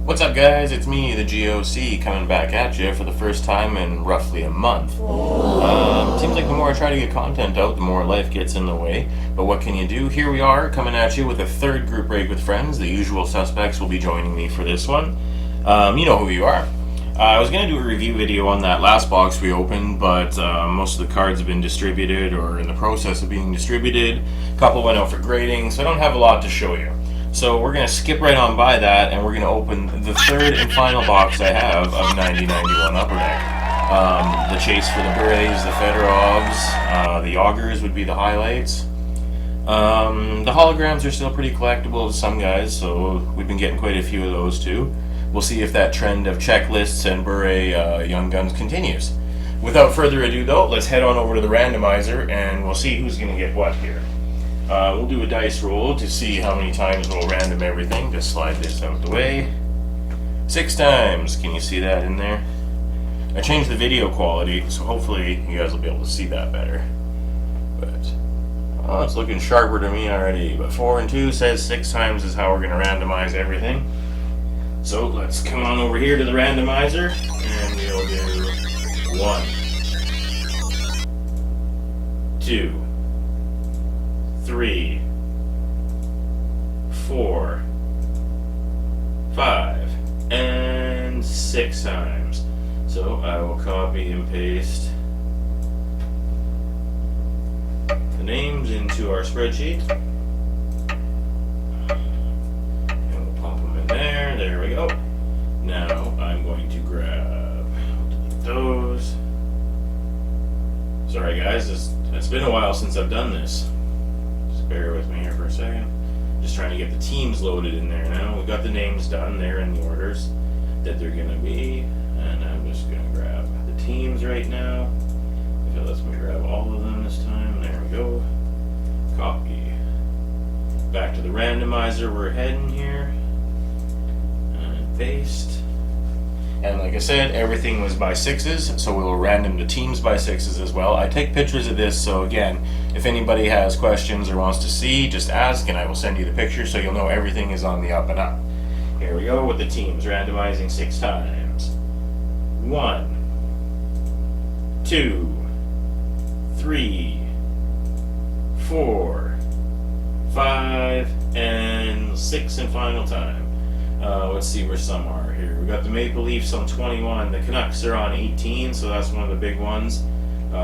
What's up, guys? It's me, the GOC, coming back at you for the first time in roughly a month. Seems like the more I try to get content out, the more life gets in the way. But what can you do? Here we are, coming at you with a third group break with friends. The usual suspects will be joining me for this one. You know who you are. I was going to do a review video on that last box we opened, but most of the cards have been distributed or in the process of being distributed. A couple went out for grading, so I don't have a lot to show you. So we're going to skip right on by that, and we're going to open the third and final box I have of 9091 Upper Deck. The chase for the Berets, the Fedorovs, the Augers would be the highlights. The holograms are still pretty collectible to some guys, so we've been getting quite a few of those too. We'll see if that trend of checklists and Beret Young Guns continues. Without further ado though, let's head on over to the randomizer and we'll see who's going to get what here. We'll do a dice roll to see how many times we'll random everything. Just slide this out the way. 6 times. Can you see that in there? I changed the video quality, so hopefully you guys will be able to see that better. But it's looking sharper to me already. But 4 and 2 says 6 times is how we're going to randomize everything. So let's come on over here to the randomizer, and we'll do 1, 2, 3, 4, 5, and 6 times. So I will copy and paste the names into our spreadsheet. There we go. Now I'm going to grab those. Sorry guys, it's been a while since I've done this. Just bear with me here for a second. Just trying to get the teams loaded in there now. We got the names done. They're in the orders that they're going to be. And I'm just going to grab the teams right now. If it lets me grab all of them this time. There we go. Copy. Back to the randomizer we're heading here. Paste. And like I said, everything was by 6s, so we will random the teams by 6s as well. I take pictures of this, so again, if anybody has questions or wants to see, just ask and I will send you the picture so you'll know everything is on the up and up. Here we go with the teams, randomizing 6 times. 1, 2, 3, 4, 5, and 6 and final time. Let's see where some are here. We got the Maple Leafs on 21. The Canucks are on 18, so that's one of the big ones.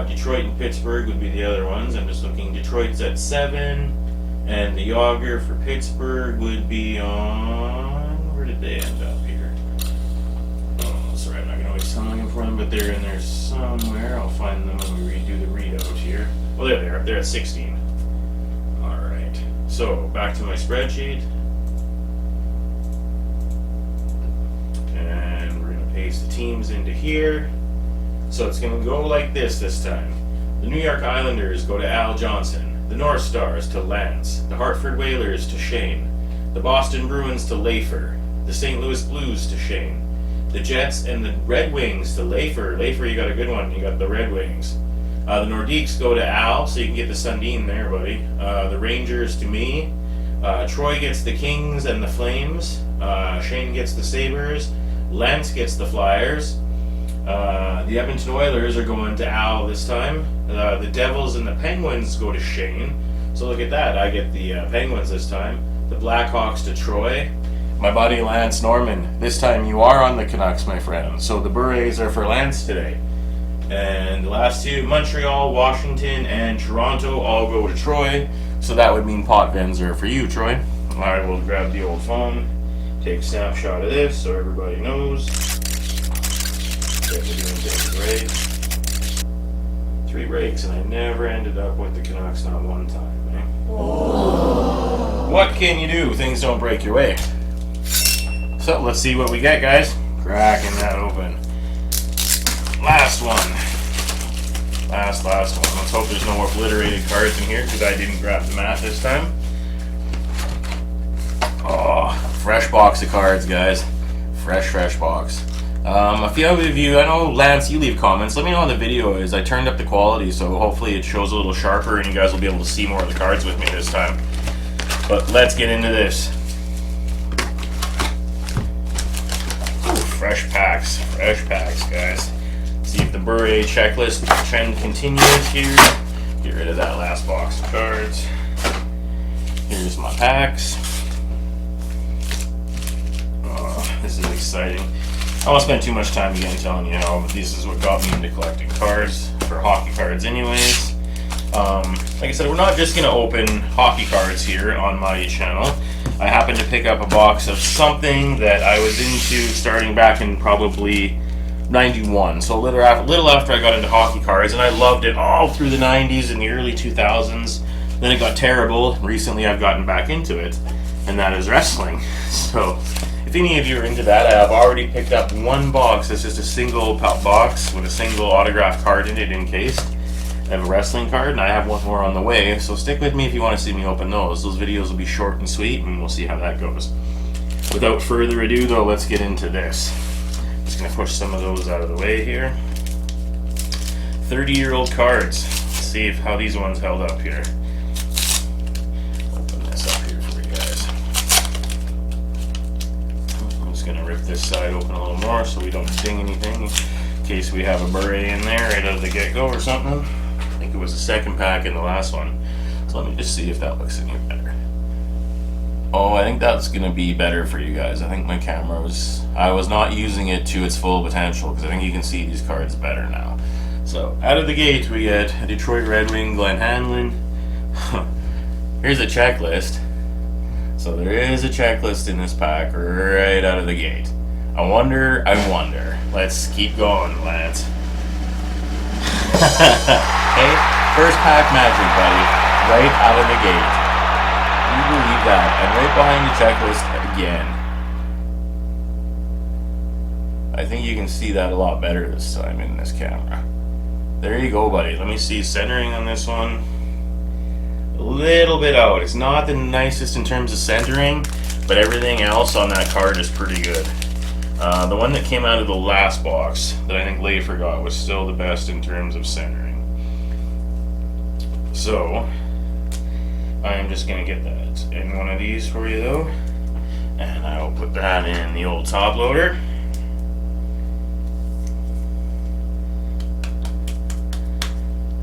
Detroit and Pittsburgh would be the other ones. I'm just looking. Detroit's at 7, and the Auger for Pittsburgh would be on. Where did they end up here? Oh, sorry, I'm not going to waste time looking for them, but they're in there somewhere. I'll find them when we redo the readout here. Well, there they are. They're at 16. All right. So back to my spreadsheet. Paste the teams into here. So it's going to go like this time. The New York Islanders go to Al Johnson. The North Stars to Lance. The Hartford Whalers to Shane. The Boston Bruins to Lafer. The St. Louis Blues to Shane. The Jets and the Red Wings to Lafer. Lafer, you got a good one. You got the Red Wings. The Nordiques go to Al, so you can get the Sundin there, buddy. The Rangers to me. Troy gets the Kings and the Flames. Shane gets the Sabres. Lance gets the Flyers. The Edmonton Oilers are going to Al this time. The Devils and the Penguins go to Shane. So look at that. I get the Penguins this time. The Blackhawks to Troy. My buddy Lance Norman. This time you are on the Canucks, my friend. So the Berets are for Lance today. And the last two, Montreal, Washington, and Toronto all go to Troy. So that would mean Potvins are for you, Troy. I will grab the old phone. Take a snapshot of this so everybody knows. Definitely doing things right. 3 breaks, and I never ended up with the Canucks, not one time. Eh? What can you do? Things don't break your way. So let's see what we get, guys. Cracking that open. Last one. Last one. Let's hope there's no obliterated cards in here because I didn't grab the mat this time. Oh, fresh box of cards, guys. Fresh box. A few of you, I know, Lance, you leave comments. Let me know how the video is. I turned up the quality, so hopefully it shows a little sharper and you guys will be able to see more of the cards with me this time. But let's get into this. fresh packs, guys. See if the Bure checklist trend continues here. Get rid of that last box of cards. Here's my packs. Oh, this is exciting. I won't spend too much time again telling you how this is what got me into collecting cards, for hockey cards anyways. Like I said, we're not just going to open hockey cards here on my channel. I happened to pick up a box of something that I was into starting back in probably 91, so a little after I got into hockey cards, and I loved it all through the 90s and the early 2000s. Then it got terrible. Recently I've gotten back into it, and that is wrestling. So if any of you are into that, I have already picked up one box. It's just a single box with a single autographed card in it encased. I have a wrestling card, and I have one more on the way, so stick with me if you want to see me open those. Those videos will be short and sweet, and we'll see how that goes. Without further ado, though, let's get into this. Just going to push some of those out of the way here. 30-year-old cards. Let's see how these ones held up here. Open this up here for you guys. I'm just going to rip this side open a little more so we don't ding anything, in case we have a Bure in there right out of the get-go or something. I think it was the second pack in the last one. So let me just see if that looks any better. Oh, I think that's going to be better for you guys. I think my camera I was not using it to its full potential, because I think you can see these cards better now. So, out of the gate, we get a Detroit Red Wing, Glenn Hanlon. Here's a checklist. So there is a checklist in this pack right out of the gate. I wonder. Let's keep going, lads. Hey, first pack magic, buddy. Right out of the gate. Can you believe that? And right behind the checklist again. I think you can see that a lot better this time in this camera. There you go, buddy. Let me see centering on this one. A little bit out. It's not the nicest in terms of centering, but everything else on that card is pretty good. The one that came out of the last box that I think Leigh forgot was still the best in terms of centering. So I am just going to get that in one of these for you though, and I will put that in the old top loader.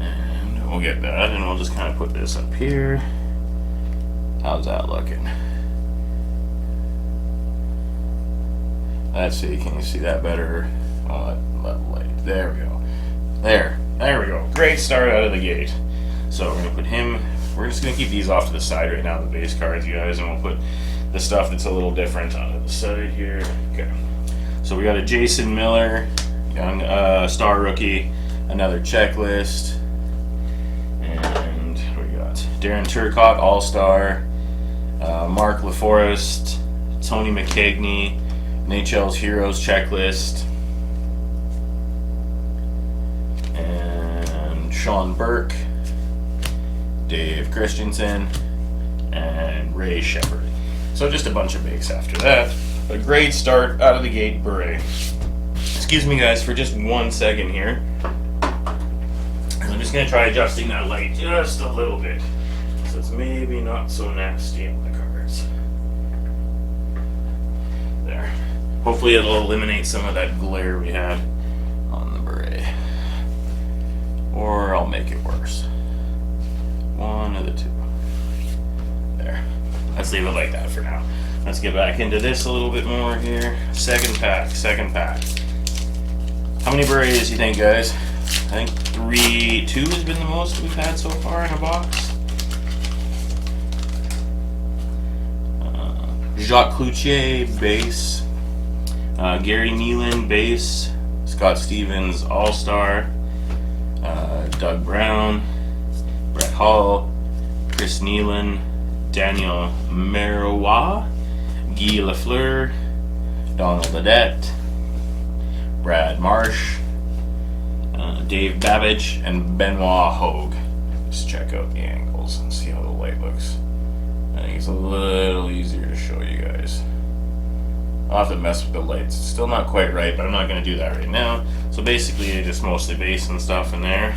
And we'll get that, and we'll just kind of put this up here. How's that looking? Let's see, can you see that better? Oh, that light. There we go. There we go. Great start out of the gate. So we're gonna put him. We're just gonna keep these off to the side right now, the base cards, you guys, and we'll put the stuff that's a little different onto the side here. Okay. So we got a Jason Miller, young star rookie, another checklist, and what we got? Darren Turcotte, all-star, Mark LaForest, Tony McKegney, NHL's Heroes checklist, and Sean Burke, Dave Christensen, and Ray Shepard. So just a bunch of bakes after that. A great start out of the gate, Bure. Excuse me, guys, for just 1 second here. I'm just going to try adjusting that light just a little bit, so it's maybe not so nasty on the cards. There. Hopefully it'll eliminate some of that glare we had on the Bure. Or I'll make it worse. One of the two. There. Let's leave it like that for now. Let's get back into this a little bit more here. Second pack. How many Bures do you think, guys? I think 2 has been the most we've had so far in a box. Jacques Cloutier, base. Gary Nealon, base. Scott Stevens, all-star. Doug Brown. Brett Hall. Chris Nealon. Daniel Marois. Guy Lafleur. Donald Ledette. Brad Marsh. Dave Babbage, and Benoit Hogue. Just check out the angles and see how the light looks. I think it's a little easier to show you guys. I'll have to mess with the lights. It's still not quite right, but I'm not going to do that right now. So basically, I just mostly base and stuff in there.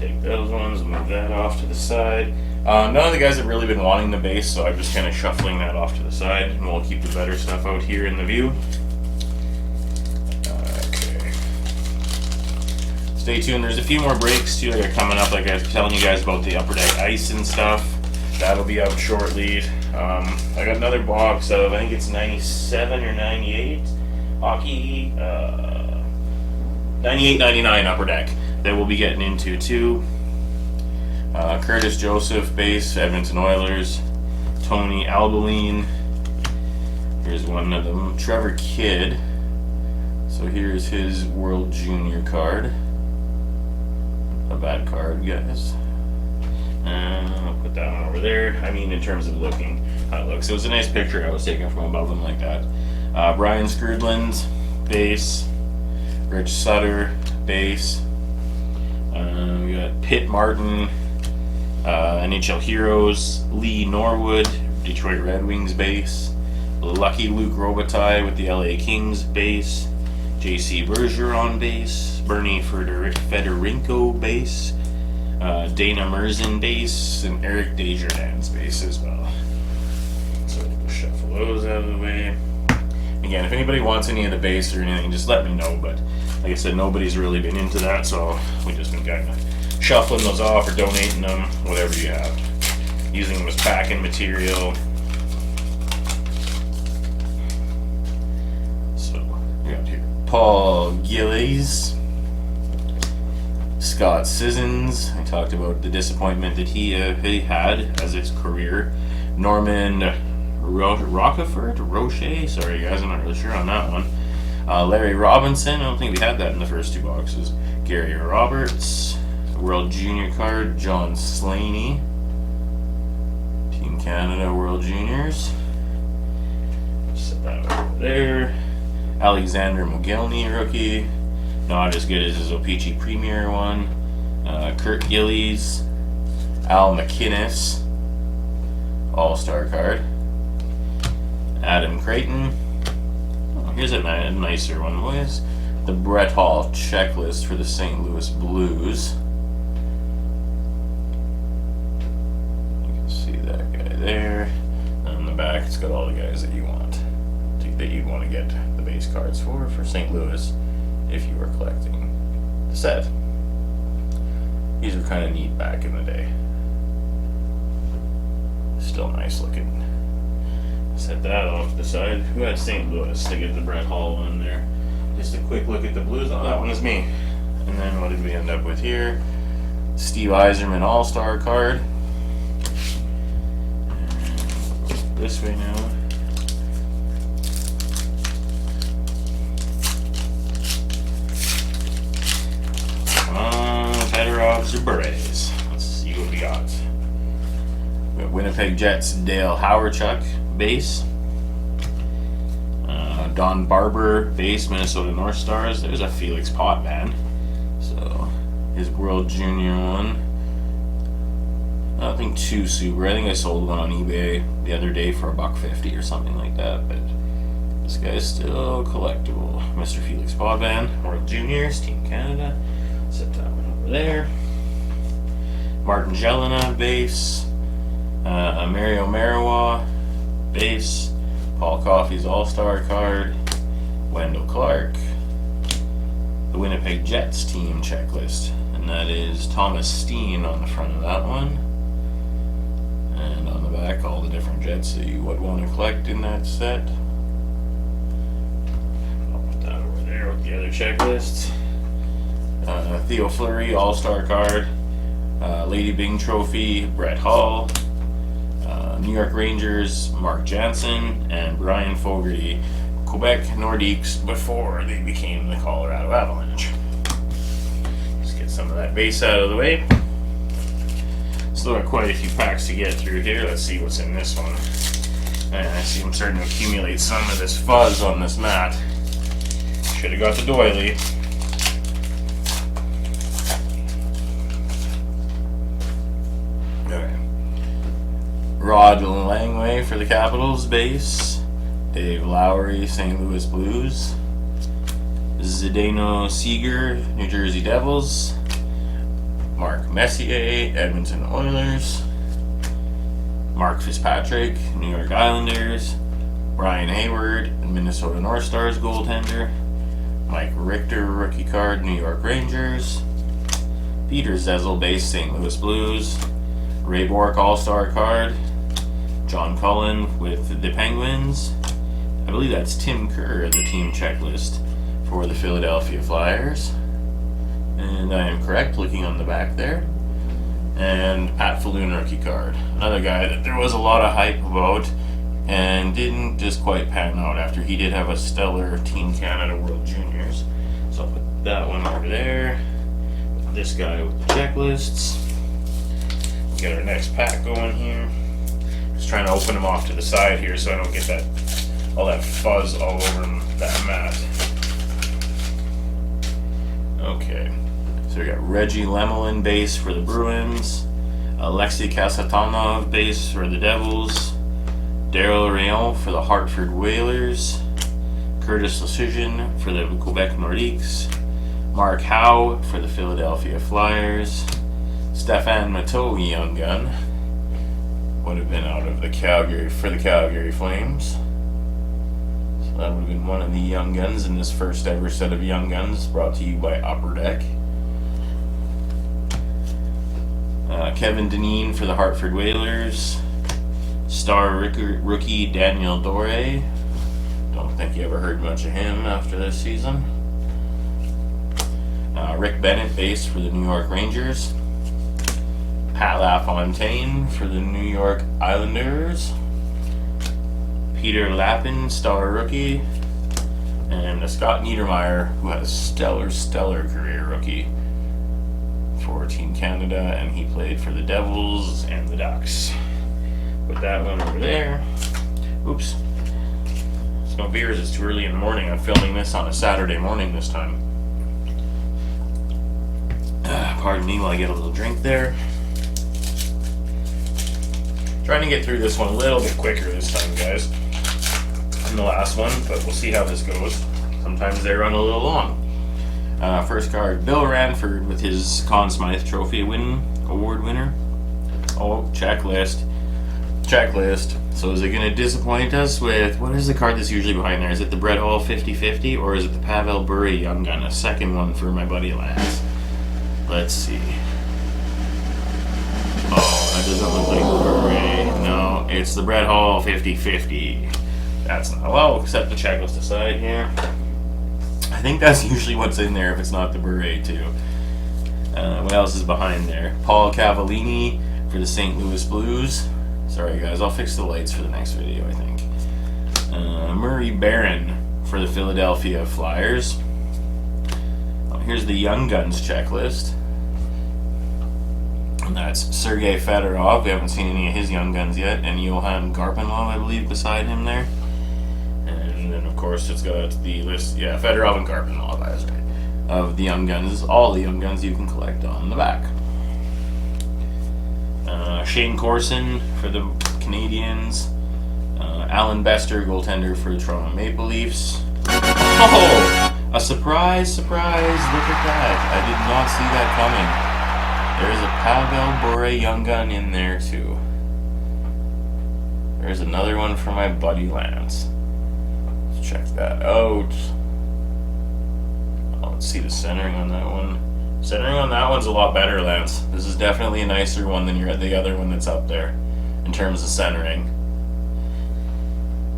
Take those ones, move that off to the side. None of the guys have really been wanting the base, so I'm just kind of shuffling that off to the side, and we'll keep the better stuff out here in the view. stay tuned. There's a few more breaks too that are coming up, like I was telling you guys about the Upper Deck ice and stuff. That'll be out shortly. I got another box of, I think it's 97 or 98 hockey, 98-99 Upper Deck that we'll be getting into too. Curtis Joseph base, Edmonton Oilers. Tony Albaline. Here's one of them. Trevor Kidd. So here's his World Junior card. A bad card, guys. I'll put that one over there. I mean, in terms of looking, how it looks. It was a nice picture I was taking from above him like that. Brian Skrudland, base. Rich Sutter, base. We got Pitt Martin, NHL Heroes. Lee Norwood, Detroit Red Wings, base. Lucky Luke Robitaille with the LA Kings, base. JC Bergeron, base. Bernie Federico, base. Dana Merzen, base. And Eric Desjardins, base as well. So we'll just shuffle those out of the way. Again, if anybody wants any of the base or anything, just let me know. But like I said, nobody's really been into that, so we've just been kind of shuffling those off or donating them, whatever you have. Using them as packing material. So we got here Paul Gillies, Scott Sissons. I talked about the disappointment that he had as his career. Norman Roche. Sorry guys, I'm not really sure on that one. Larry Robinson. I don't think we had that in the first two boxes. Gary Roberts. World Junior card. John Slaney. Team Canada World Juniors. Set that over there. Alexander Mogilny, rookie. Not as good as his O-Pee-Chee Premier one. Kurt Gillies. Al McInnes. All-Star card. Adam Creighton. Oh, here's a nicer one, boys. The Brett Hall checklist for the St. Louis Blues. You can see that guy there. And on the back, it's got all the guys that you want. That you'd want to get the base cards for St. Louis if you were collecting the set. These were kind of neat back in the day. Still nice looking. Set that off to the side. Who had St. Louis to get the Brett Hall one there? Just a quick look at the Blues. Oh, that one is me. And then what did we end up with here? Steve Yzerman All-Star card. And this way now. Fedorovs or Berets. Let's see what we got. We got Winnipeg Jets Dale Hawerchuk, base. Don Barber, base, Minnesota North Stars. There's a Felix Potvin. So his World Junior one. Nothing too super. I think I sold one on eBay the other day for $1.50 or something like that. But this guy's still collectible. Mr. Felix Potvin, World Juniors, Team Canada. Set that one over there. Martin Jelena, base. Mario Marois, base. Paul Coffey's All-Star card. Wendell Clark. The Winnipeg Jets team checklist. And that is Thomas Steen on the front of that one. And on the back, all the different Jets that you would want to collect in that set. I'll put that over there with the other checklists. Theo Fleury, All-Star card. Lady Byng Trophy, Brett Hall. New York Rangers, Mark Jansen. And Brian Fogarty, Quebec Nordiques, before they became the Colorado Avalanche. Let's get some of that base out of the way. Still got quite a few packs to get through here. Let's see what's in this one. And I see I'm starting to accumulate some of this fuzz on this mat. Should have got the doily. Rod Langway for the Capitals, base. Dave Lowry, St. Louis Blues. Zdeno Seeger, New Jersey Devils. Mark Messier, Edmonton Oilers. Mark Fitzpatrick, New York Islanders. Brian Hayward, Minnesota North Stars goaltender. Mike Richter, rookie card, New York Rangers. Peter Zezel base, St. Louis Blues. Ray Bourque All-Star card. John Cullen with the Penguins. I believe that's Tim Kerr, the team checklist for the Philadelphia Flyers. And I am correct, looking on the back there. And Pat Falloon rookie card. Another guy that there was a lot of hype about and didn't just quite pan out after he did have a stellar Team Canada World Juniors. So I'll put that one over there. This guy with the checklists. We'll get our next pack going here. Just trying to open them off to the side here so I don't get all that fuzz all over that mat. Okay, so we got Reggie Lemelin base for the Bruins, Alexei Kasatonov base for the Devils, Daryl Rayon for the Hartford Whalers, Curtis Leschyshyn for the Quebec Nordiques, Mark Howe for the Philadelphia Flyers, Stefan Matteau, young gun, would have been out of the Calgary Flames. So that would have been one of the young guns in this first ever set of young guns brought to you by Upper Deck. Kevin Dineen for the Hartford Whalers, star rookie Daniel Dore. Don't think you ever heard much of him after this season. Rick Bennett base for the New York Rangers. Pat LaFontaine for the New York Islanders. Peter Lappin, star rookie. And Scott Niedermayer, who had a stellar career rookie for Team Canada, and he played for the Devils and the Ducks. Put that one over there. Oops. There's no beers, it's too early in the morning. I'm filming this on a Saturday morning this time. Pardon me while I get a little drink there. Trying to get through this one a little bit quicker this time, guys, than the last one, but we'll see how this goes. Sometimes they run a little long. First card, Bill Ranford with his Conn Smythe Trophy award winner. Oh, checklist. So is it going to disappoint us with, what is the card that's usually behind there? Is it the Brett Hall 50-50, or is it the Pavel Bure Young Gun? A second one for my buddy Lance. Let's see. Oh, that doesn't look like Bure. No, it's the Brett Hall 50-50. That's not, well, we'll set the checklist aside here. I think that's usually what's in there if it's not the Bure too. What else is behind there? Paul Cavallini for the St. Louis Blues. Sorry guys, I'll fix the lights for the next video, I think. Murray Barron for the Philadelphia Flyers. Oh, here's the Young Guns checklist. And that's Sergei Fedorov. We haven't seen any of his Young Guns yet. And Johan Garpenlov, I believe, beside him there. And then, of course, it's got the list. Yeah, Fedorov and Garpenlov, I was right. Of the Young Guns, all the Young Guns you can collect on the back. Shane Corson for the Canadians. Alan Bester, goaltender for the Toronto Maple Leafs. Oh! A surprise! Look at that. I did not see that coming. There's a Pavel Bure Young Gun in there, too. There's another one for my buddy Lance. Let's check that out. Oh, let's see the centering on that one. Centering on that one's a lot better, Lance. This is definitely a nicer one than the other one that's up there in terms of centering.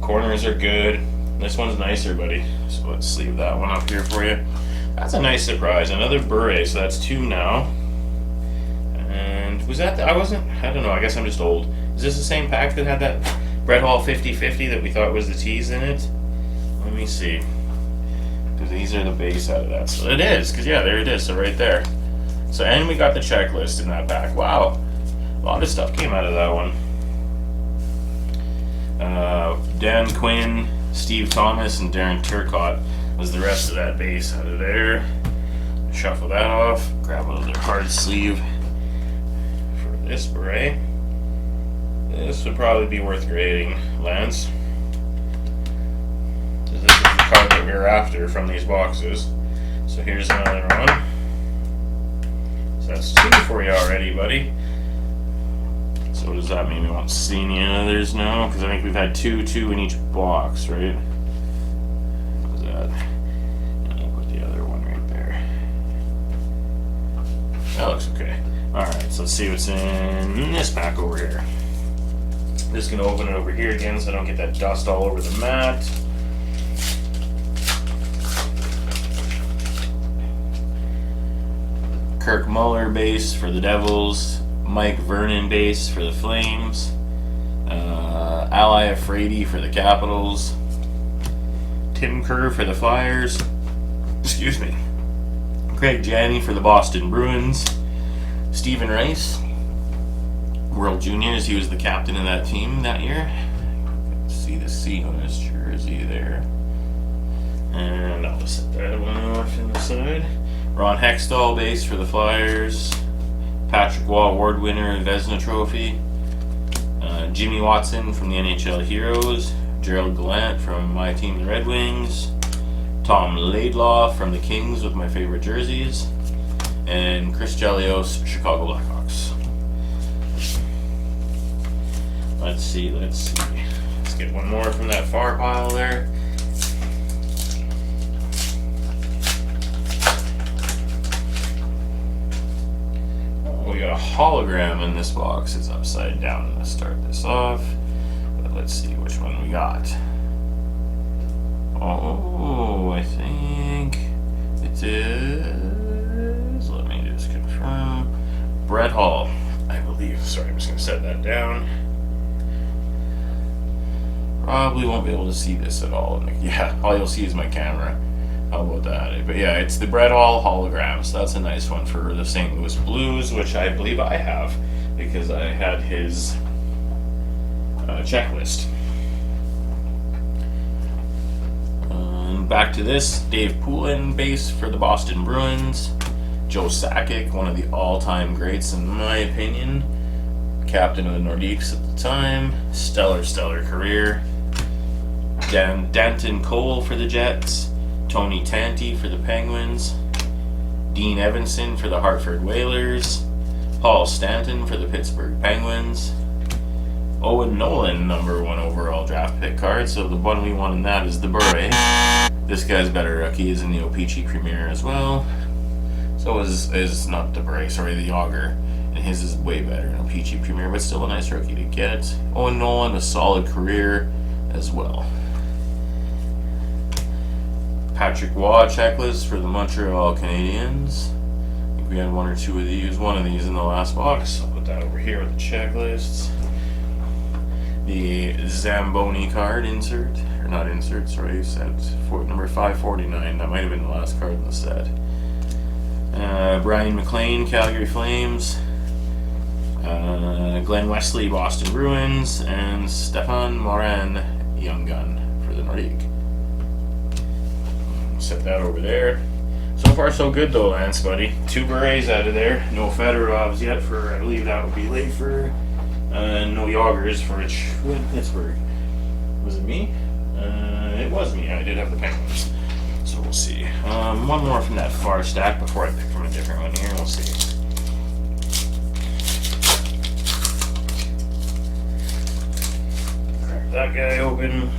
Corners are good. This one's nicer, buddy. So let's sleeve that one up here for you. That's a nice surprise. Another Bure, so that's two now. And was that I don't know, I guess I'm just old. Is this the same pack that had that Brett Hall 50-50 that we thought was the tease in it? Let me see. Because these are the base out of that. So it is, because yeah, there it is, so right there. So, and we got the checklist in that pack. Wow. A lot of stuff came out of that one. Dan Quinn, Steve Thomas, and Darren Turcotte was the rest of that base out of there. Shuffle that off. Grab another hard sleeve for this Bure. This would probably be worth grading, Lance. This is the card that we were after from these boxes. So here's another one. So that's two for you already, buddy. So does that mean we won't see any others now? Because I think we've had two in each box, right? What was that? And I'll put the other one right there. That looks okay. Alright, so let's see what's in this pack over here. Just gonna open it over here again so I don't get that dust all over the mat. Kirk Muller base for the Devils. Mike Vernon base for the Flames. Ally Afraidy for the Capitals. Tim Kerr for the Flyers. Excuse me. Craig Janney for the Boston Bruins. Stephen Rice, World Juniors. He was the captain of that team that year. See the C on his jersey there. And I'll just set that one off in the side. Ron Hextall base for the Flyers. Patrick Waugh Award winner, Vezina Trophy. Jimmy Watson from the NHL Heroes. Gerald Gallant from my team, the Red Wings. Tom Laidlaw from the Kings with my favorite jerseys. And Chris Chelios, Chicago Blackhawks. Let's see. Let's get one more from that far pile there. We got a hologram in this box. It's upside down. Let's start this off. But let's see which one we got. Oh, I think it is. Let me just confirm. Brett Hall, I believe. Sorry, I'm just going to set that down. Probably won't be able to see this at all. Yeah, all you'll see is my camera. How about that? But yeah, it's the Brett Hall hologram, so that's a nice one for the St. Louis Blues, which I believe I have because I had his checklist. Back to this, Dave Poulin base for the Boston Bruins. Joe Sakic, one of the all-time greats in my opinion. Captain of the Nordiques at the time. Stellar career. Danton Cole for the Jets. Tony Tanti for the Penguins. Dean Evanson for the Hartford Whalers. Paul Stanton for the Pittsburgh Penguins. Owen Nolan, number 1 overall draft pick card. So the one we want in that is the Bure. This guy's better rookie. He is in the O-Pee-Chee Premier as well. So is not the Bure, sorry, the Yager. And his is way better in O-Pee-Chee Premier, but still a nice rookie to get. Owen Nolan, a solid career as well. Patrick Waugh checklist for the Montreal Canadiens. I think we had one or two of these. One of these in the last box. I'll put that over here with the checklists. The Zamboni card insert. Or not insert, sorry, set for number 549. That might have been the last card in the set. Brian McLean, Calgary Flames. Glenn Wesley, Boston Bruins. And Stefan Morin, Young Gun for the Nordique. Set that over there. So far so good though, Lance, buddy. 2 Berets out of there. No Fedorovs yet for, I believe that would be late for. No Yagers for Pittsburgh. Was it me? It was me. I did have the Penguins. So we'll see. One more from that far stack before I pick from a different one here. We'll see. Crack that guy open.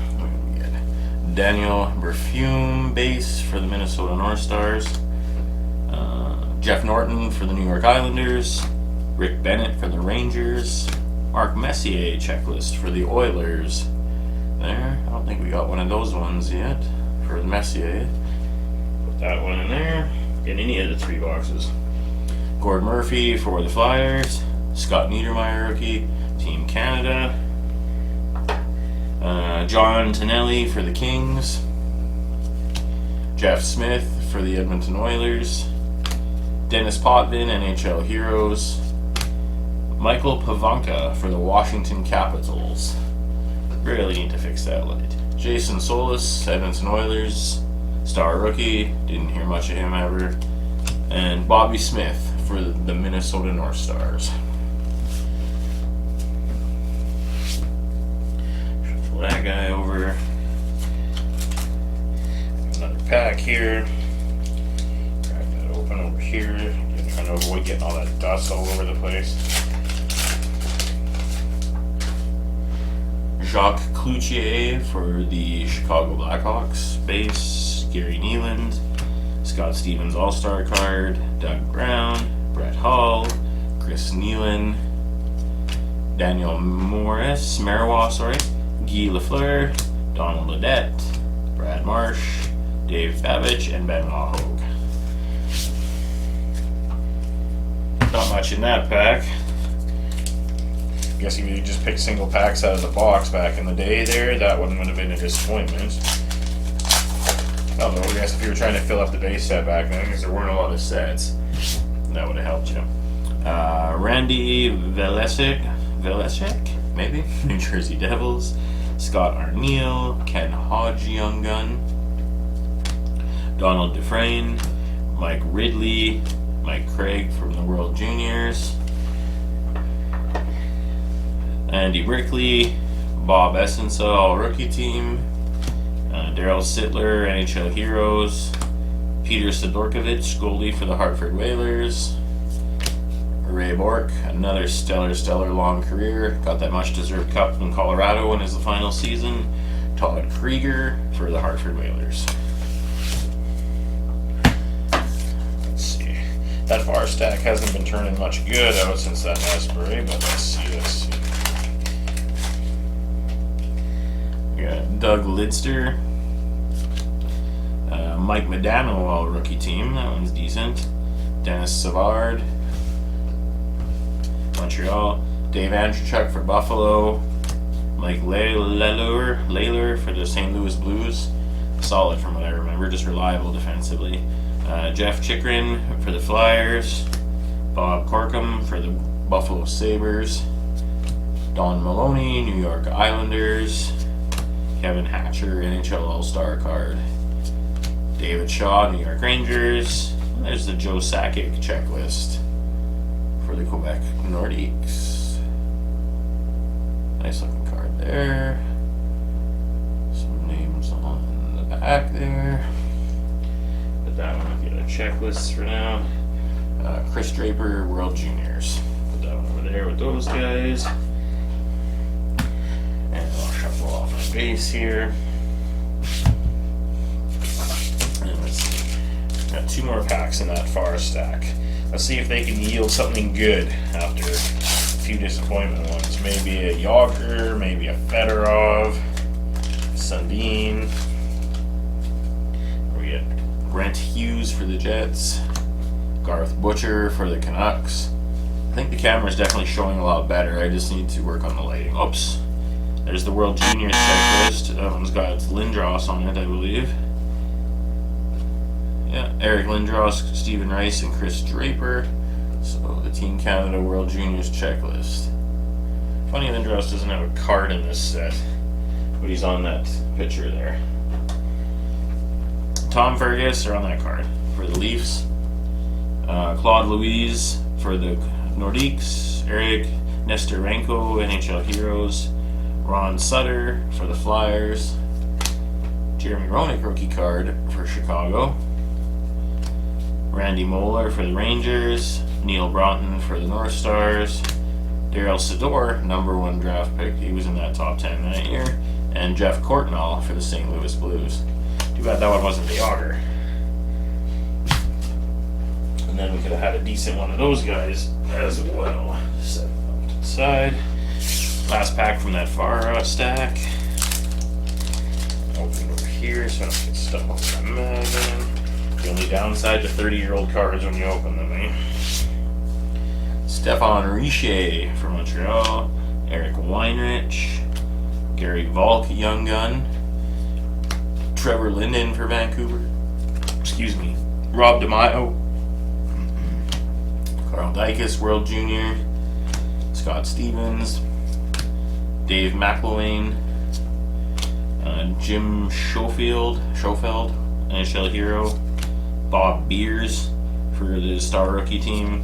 Daniel Berfume base for the Minnesota North Stars. Jeff Norton for the New York Islanders. Rick Bennett for the Rangers. Mark Messier checklist for the Oilers. There. I don't think we got one of those ones yet for the Messier. Put that one in there. Get any of the 3 boxes. Gord Murphy for the Flyers. Scott Niedermayer rookie. Team Canada. John Tonelli for the Kings. Jeff Smith for the Edmonton Oilers. Dennis Potvin, NHL Heroes. Michael Pavanka for the Washington Capitals. Really need to fix that light. Jason Solis, Edmonton Oilers. Star rookie. Didn't hear much of him ever. And Bobby Smith for the Minnesota North Stars. Shuffle that guy over. Another pack here. Crack that open over here. Again, trying to avoid getting all that dust all over the place. Jacques Cloutier for the Chicago Blackhawks base. Gary Nealand. Scott Stevens All-Star card. Doug Brown. Brett Hall, Chris Nealon, Daniel Marois, Guy Lafleur, Donald Audette, Brad Marsh, Dave Favich, and Ben Hogue. Not much in that pack. Guess if you just pick single packs out of the box back in the day there, that one would have been a disappointment. I don't know, I guess if you were trying to fill up the base set back then, because there weren't a lot of sets, that would have helped you. Randy Velesek, maybe? New Jersey Devils. Scott Arneal, Ken Hodge, Young Gun. Donald Dufresne, Mike Ridley, Mike Craig from the World Juniors. Andy Brickley, Bob Essensa, All Rookie Team, Daryl Sittler, NHL Heroes, Peter Sidorkovich, goalie for the Hartford Whalers, Ray Bork, another stellar long career, got that much deserved cup in Colorado in his final season, Todd Krieger for the Hartford Whalers. Let's see, that far stack hasn't been turning much good out since that Asbury, but let's see. We got Doug Lidster, Mike Modano, All Rookie Team, that one's decent. Dennis Savard, Montreal. Dave Andrechuk for Buffalo. Mike Lalor for the St. Louis Blues. Solid from what I remember, just reliable defensively. Jeff Chikrin for the Flyers. Bob Corkum for the Buffalo Sabres. Don Maloney, New York Islanders. Kevin Hatcher, NHL All-Star card. David Shaw, New York Rangers. There's the Joe Sakic checklist for the Quebec Nordiques. Nice looking card there. Some names on the back there. Put that one up in a checklist for now. Chris Draper, World Juniors. Put that one over there with those guys. And I'll shuffle off my base here. And let's see. Got 2 more packs in that far stack. Let's see if they can yield something good after a few disappointment ones. Maybe a Yager, maybe a Fedorov, Sundin. We get Brent Hughes for the Jets, Garth Butcher for the Canucks. I think the camera is definitely showing a lot better. I just need to work on the lighting. Oops. There's the World Juniors checklist. That one's got Lindros on it, I believe. Yeah, Eric Lindros, Stephen Rice, and Chris Draper. So the Team Canada World Juniors checklist. Funny Lindros doesn't have a card in this set, but he's on that picture there. Tom Fergus are on that card for the Leafs. Claude Louise for the Nordiques. Eric Nestorenko, NHL Heroes. Ron Sutter for the Flyers. Jeremy Roenick rookie card for Chicago. Randy Moeller for the Rangers. Neil Broughton for the North Stars. Daryl Sador, #1 draft pick. He was in that top 10 that year. And Jeff Courtnall for the St. Louis Blues. Too bad that one wasn't the Yager. And then we could have had a decent one of those guys as well. Set it off to the side. Last pack from that far stack. Open over here so I don't get stuck off my mag. The only downside to 30-year-old cards when you open them, eh? Stefan Richer for Montreal. Eric Weinrich. Gary Volk, Young Gun. Trevor Linden for Vancouver. Excuse me. Rob DeMaio. Carl Dykes, World Junior. Scott Stevens. Dave McIlwain. Jim Schofield, NHL Hero. Bob Beers for the Star Rookie Team.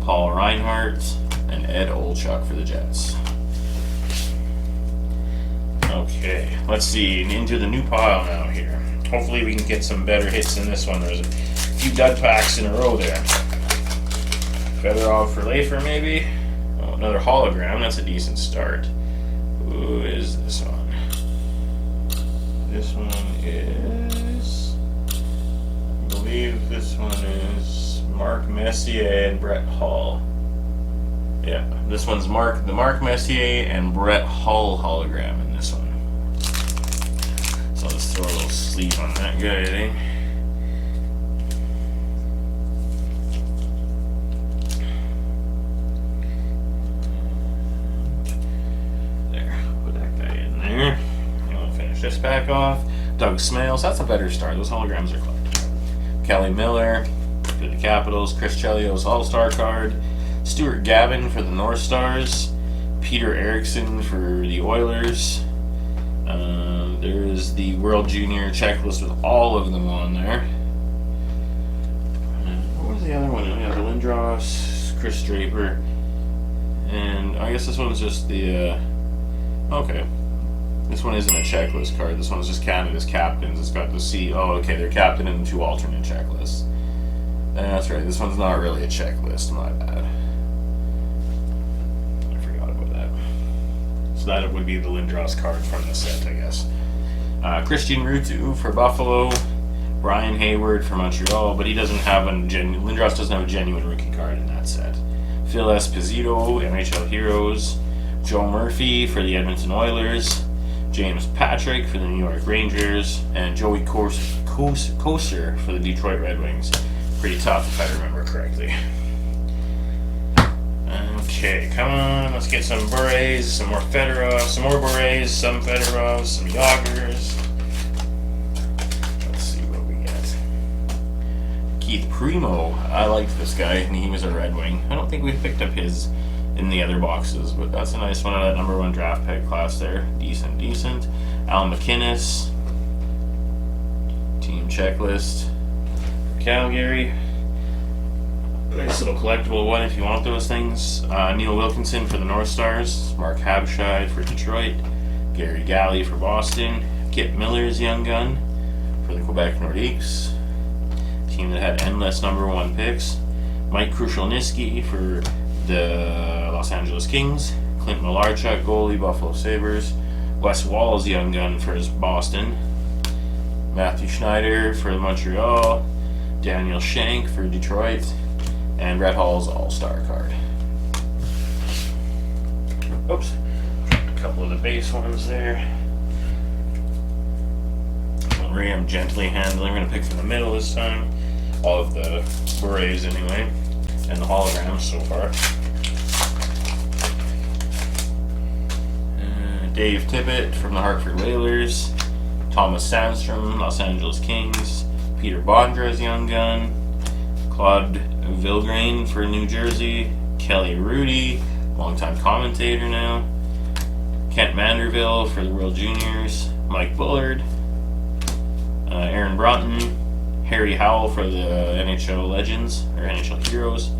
Paul Reinhardt. And Ed Olchuk for the Jets. Okay, let's see. Into the new pile now here. Hopefully we can get some better hits in this one. There's a few dud packs in a row there. Fedorov for Lafer, maybe. Oh, another hologram. That's a decent start. Who is this one? This one is... I believe this one is Mark Messier and Brett Hall. Yeah, this one's the Mark Messier and Brett Hall hologram in this one. So I'll just throw a little sleeve on that guy, eh? There, put that guy in there. And we'll finish this back off. Doug Smales, that's a better start. Those holograms are collectible. Kelly Miller for the Capitals. Chris Chelios All-Star card. Stuart Gavin for the North Stars. Peter Eriksson for the Oilers. There's the World Junior checklist with all of them on there. What was the other one? We have Lindros, Chris Draper, and I guess this one's just the. Okay, this one isn't a checklist card. This one's just Canada's captains. It's got the C. Oh, okay, they're captain and 2 alternate checklists. That's right. This one's not really a checklist. My bad. So that would be the Lindros card from the set, I guess. Christian Rutu for Buffalo. Brian Hayward for Montreal, but he doesn't have Lindros doesn't have a genuine rookie card in that set. Phil Esposito, NHL Heroes. Joe Murphy for the Edmonton Oilers. James Patrick for the New York Rangers. And Joey Kocur for the Detroit Red Wings. Pretty tough if I remember correctly. Okay, come on, let's get some Berets, some more Fedorovs, some more Berets, some Fedorovs, some Yagers. Let's see what we get. Keith Primo, I liked this guy, and he was a Red Wing. I don't think we picked up his in the other boxes, but that's a nice one out of that #1 draft pick class there. Decent. Al McInnes. Team checklist for Calgary. Nice little collectible one if you want those things. Neil Wilkinson for the North Stars. Mark Habscheid for Detroit. Gary Galley for Boston. Kip Miller's Young Gun for the Quebec Nordiques. Team that had endless #1 picks. Mike Krushelnyski for the Los Angeles Kings. Clint Malarchuk, goalie, Buffalo Sabres. Wes Wall's Young Gun for his Boston. Matthew Schneider for Montreal. Daniel Shank for Detroit. And Brett Hall's All-Star card. Oops. A couple of the base ones there. Marie, I'm gently handling. We're going to pick from the middle this time. All of the Berets anyway. And the holograms so far. Dave Tippett from the Hartford Whalers. Thomas Sandstrom, Los Angeles Kings. Peter Bondra's Young Gun. Claude Vilgrain for New Jersey. Kelly Rudy, longtime commentator now. Kent Manderville for the World Juniors. Mike Bullard. Aaron Broughton. Harry Howell for the NHL Legends, or NHL Heroes.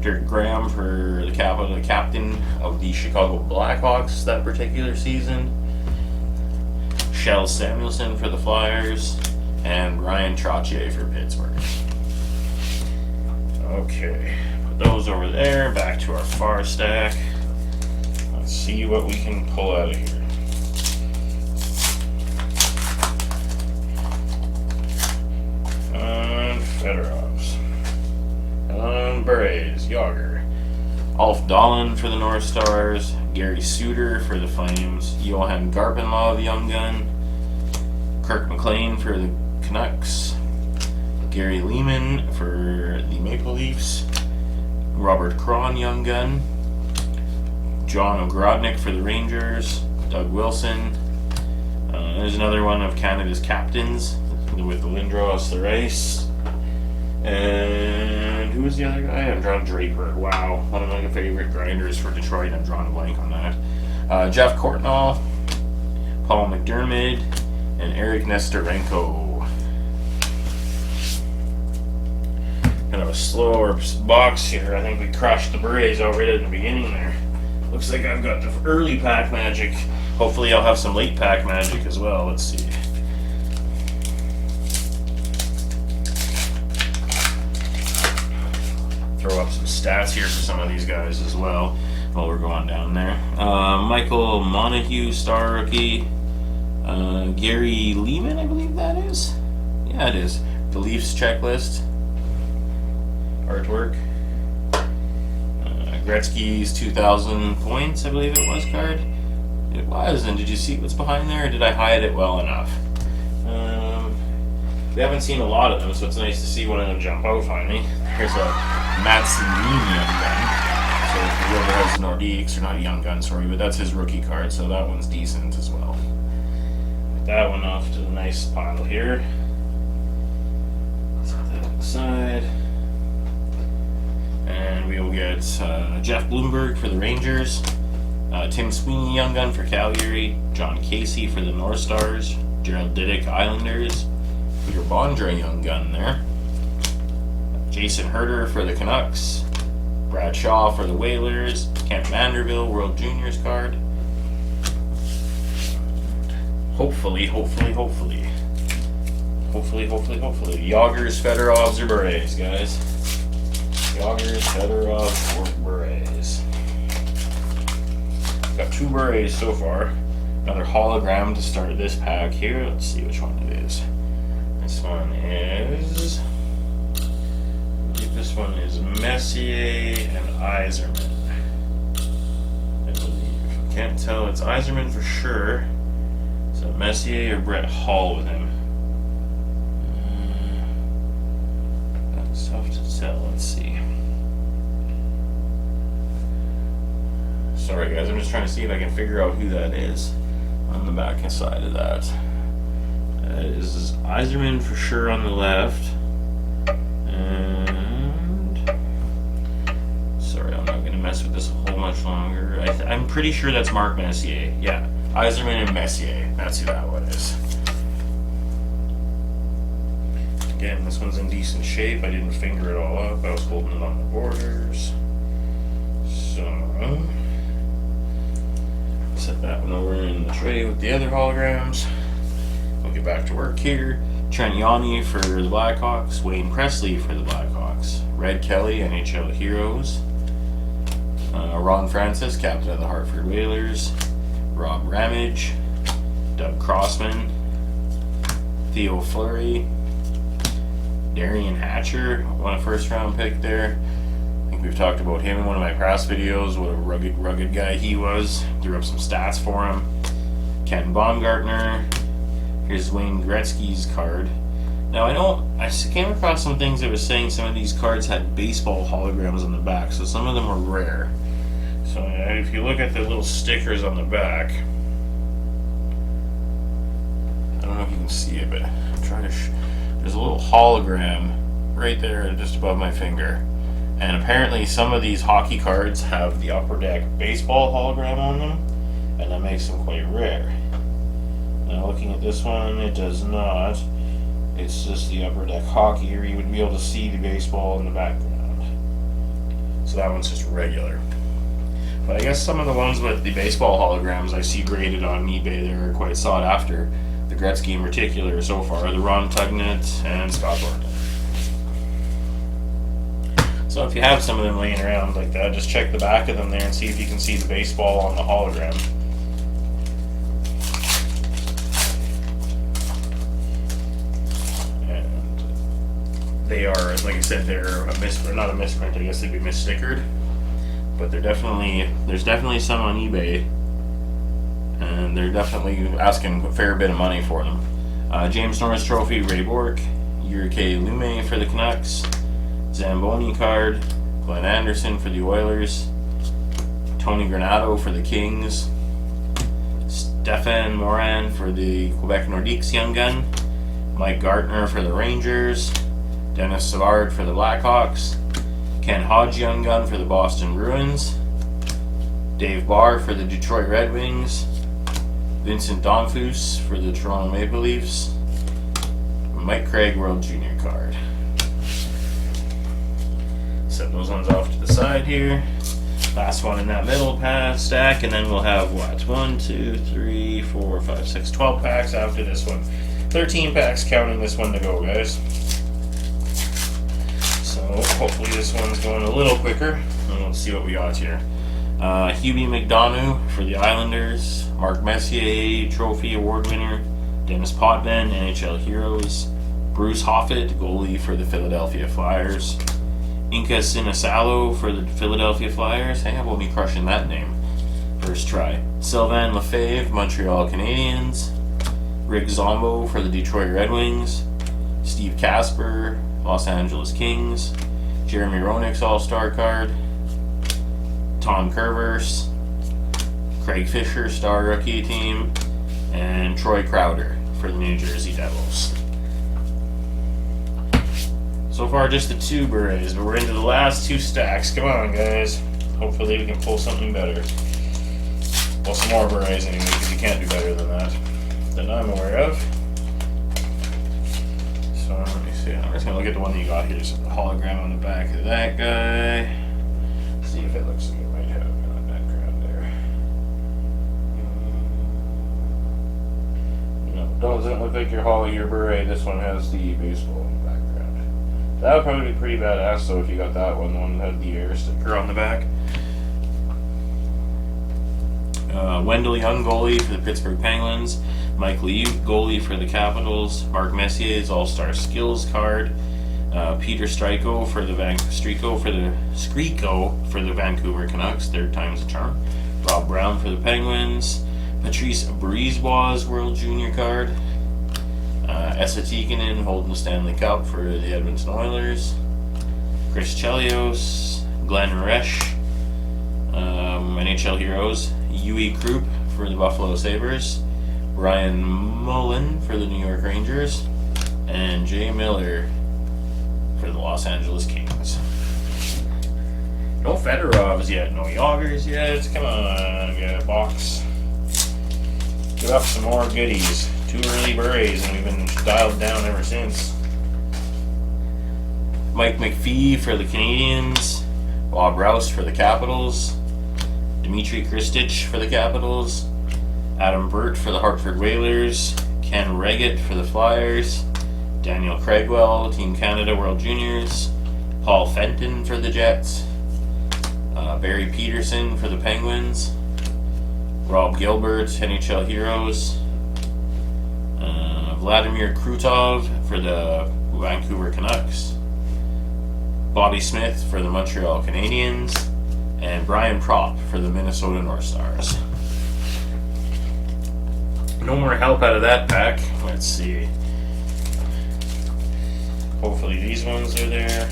Dirk Graham for the captain of the Chicago Blackhawks that particular season. Shel Samuelson for the Flyers. And Ryan Trottier for Pittsburgh. Okay, put those over there, back to our far stack. Let's see what we can pull out of here. And Fedorovs. And Berets, Yager. Alf Dolan for the North Stars. Gary Suter for the Flames. Johan Garpenlov, Young Gun. Kirk McLean for the Canucks. Gary Lehman for the Maple Leafs. Robert Cron, Young Gun. John Ogrodnik for the Rangers. Doug Wilson. There's another one of Canada's captains with the Lindros, the Race. And who was the other guy? I'm drawing Draper. Wow, one of my favorite grinders for Detroit. I'm drawing a blank on that. Jeff Courtnall, Paul McDermott, and Eric Nestorenko. Kind of a slower box here. I think we crushed the Berets already at the beginning there. Looks like I've got the early pack magic. Hopefully I'll have some late pack magic as well. Let's see. Throw up some stats here for some of these guys as well while we're going down there. Michael Montague, star rookie. Gary Lehman, I believe that is. Yeah, it is. The Leafs checklist. artwork. Gretzky's 2,000 points, I believe it was, card. It was, and did you see what's behind there, or did I hide it well enough? We haven't seen a lot of them, so it's nice to see one of them jump out finally. Here's a Matsinini Young Gun. So whoever has Nordiques, or not Young Gun, sorry, but that's his rookie card, so that one's decent as well. Put that one off to the nice pile here. Set that aside. And we will get Jeff Bloomberg for the Rangers, Tim Sweeney Young Gun for Calgary, John Casey for the North Stars, Gerald Diddick Islanders, Peter Bondra Young Gun there, Jason Herter for the Canucks, Brad Shaw for the Whalers, Kent Manderville World Juniors card. Hopefully, Yagers, Fedorovs, or Berets, guys. Yagers, Fedorovs, or Berets. Got 2 Berets so far. Another hologram to start this pack here. Let's see which one it is. This one is... I believe this one is Messier and Yzerman. I believe. Can't tell. It's Yzerman for sure. Is it Messier or Brett Hall with him? That's tough to tell. Let's see. Sorry guys, I'm just trying to see if I can figure out who that is on the back side of that. That is Yzerman for sure on the left. And sorry, I'm not going to mess with this a whole much longer. I'm pretty sure that's Mark Messier. Yeah, Yzerman and Messier. That's who that one is. Again, this one's in decent shape. I didn't finger it all up. I was holding it on the borders. So set that one over in the tray with the other holograms. We'll get back to work here. Trent Yanni for the Blackhawks, Wayne Presley for the Blackhawks, Red Kelly, NHL Heroes, Ron Francis, captain of the Hartford Whalers, Rob Ramage, Doug Crossman, Theo Fleury, Darian Hatcher, won a first-round pick there. I think we've talked about him in one of my past videos, what a rugged guy he was. Threw up some stats for him. Ken Baumgartner. Here's Wayne Gretzky's card. Now I came across some things that was saying some of these cards had baseball holograms on the back, so some of them were rare. So if you look at the little stickers on the back, I don't know if you can see it, but I'm trying to. There's a little hologram right there, just above my finger. And apparently some of these hockey cards have the Upper Deck baseball hologram on them, and that makes them quite rare. Now looking at this one, it does not. It's just the Upper Deck hockey, or you would be able to see the baseball in the background. So that one's just regular. But I guess some of the ones with the baseball holograms I see graded on eBay, they're quite sought after. The Gretzky in particular so far, the Ron Tugnutt and Scott Thornton. So if you have some of them laying around like that, just check the back of them there and see if you can see the baseball on the hologram. And they are, like I said, they're not a misprint, I guess they'd be misstickered. But there's definitely some on eBay, and they're definitely asking a fair bit of money for them. James Norris Trophy, Ray Bourque, Yurke Lume for the Canucks, Zamboni card, Glenn Anderson for the Oilers, Tony Granato for the Kings, Stefan Morin for the Quebec Nordiques Young Gun, Mike Gartner for the Rangers, Dennis Savard for the Blackhawks, Ken Hodge Young Gun for the Boston Bruins, Dave Barr for the Detroit Red Wings, Vincent Donfus for the Toronto Maple Leafs, Mike Craig World Junior card. Set those ones off to the side here. Last one in that middle stack, and then we'll have what? 1, 2, 3, 4, 5, 6, 12 packs after this one. 13 packs counting this one to go, guys. So hopefully this one's going a little quicker, and we'll see what we got here. Hubie McDonough for the Islanders, Mark Messier Trophy Award winner, Dennis Potvin, NHL Heroes, Bruce Hoffett, goalie for the Philadelphia Flyers, Inca Sinisalo for the Philadelphia Flyers. Hey, how about me crushing that name? First try. Sylvain Lefebvre, Montreal Canadiens. Rick Zombo for the Detroit Red Wings. Steve Casper, Los Angeles Kings. Jeremy Roenick's All-Star card. Tom Kervers. Craig Fisher, Star Rookie Team. And Troy Crowder for the New Jersey Devils. So far, just the 2 berets, but we're into the last 2 stacks. Come on, guys. Hopefully we can pull something better. Well, some more berets anyway, because you can't do better than that I'm aware of. So let me see. I'm just gonna look at the one that you got here. So the hologram on the back of that guy. See if it looks like it might have a background there. No, doesn't look like your holly, your beret. This one has the baseball background. That would probably be pretty badass though if you got that one. The one that had the air sticker on the back. Wendell Young, goalie for the Pittsburgh Penguins. Mike Liut, goalie for the Capitals. Mark Messier's All-Star Skills card. Peter Strico for the Vancouver Canucks. 3rd time's a charm. Rob Brown for the Penguins. Patrice Brisebois World Junior card. Esa Tikkanen holding the Stanley Cup for the Edmonton Oilers. Chris Chelios. Glenn Resch. NHL Heroes. Yui Krupp for the Buffalo Sabres. Ryan Mullen for the New York Rangers. And Jay Miller for the Los Angeles Kings. No Fedorovs yet, no Yagers yet. Come on, get a box. Give up some more goodies. 2 early berets, and we've been dialed down ever since. Mike McPhee for the Canadiens. Bob Rouse for the Capitals. Dmitry Kristich for the Capitals. Adam Burt for the Hartford Whalers. Ken Reggett for the Flyers. Daniel Craigwell, Team Canada World Juniors. Paul Fenton for the Jets. Barry Peterson for the Penguins. Rob Gilbert, NHL Heroes. Vladimir Krutov for the Vancouver Canucks. Bobby Smith for the Montreal Canadiens. And Brian Propp for the Minnesota North Stars. No more help out of that pack. Let's see. Hopefully these ones are there.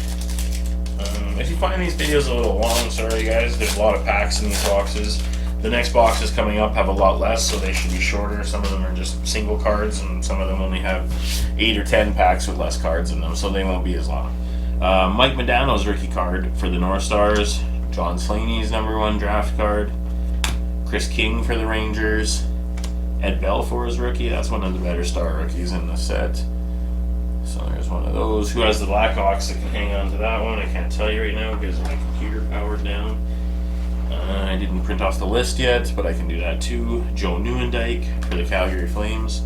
If you find these videos a little long, sorry guys, there's a lot of packs in these boxes. The next boxes coming up have a lot less, so they should be shorter. Some of them are just single cards, and some of them only have 8 or 10 packs with less cards in them, so they won't be as long. Mike Modano's rookie card for the North Stars. John Slaney's #1 draft card. Chris King for the Rangers. Ed Belfour's rookie. That's one of the better star rookies in the set. So there's one of those. Who has the Blackhawks that can hang on to that one? I can't tell you right now because my computer powered down. I didn't print off the list yet, but I can do that too. Joe Nieuwendyk for the Calgary Flames.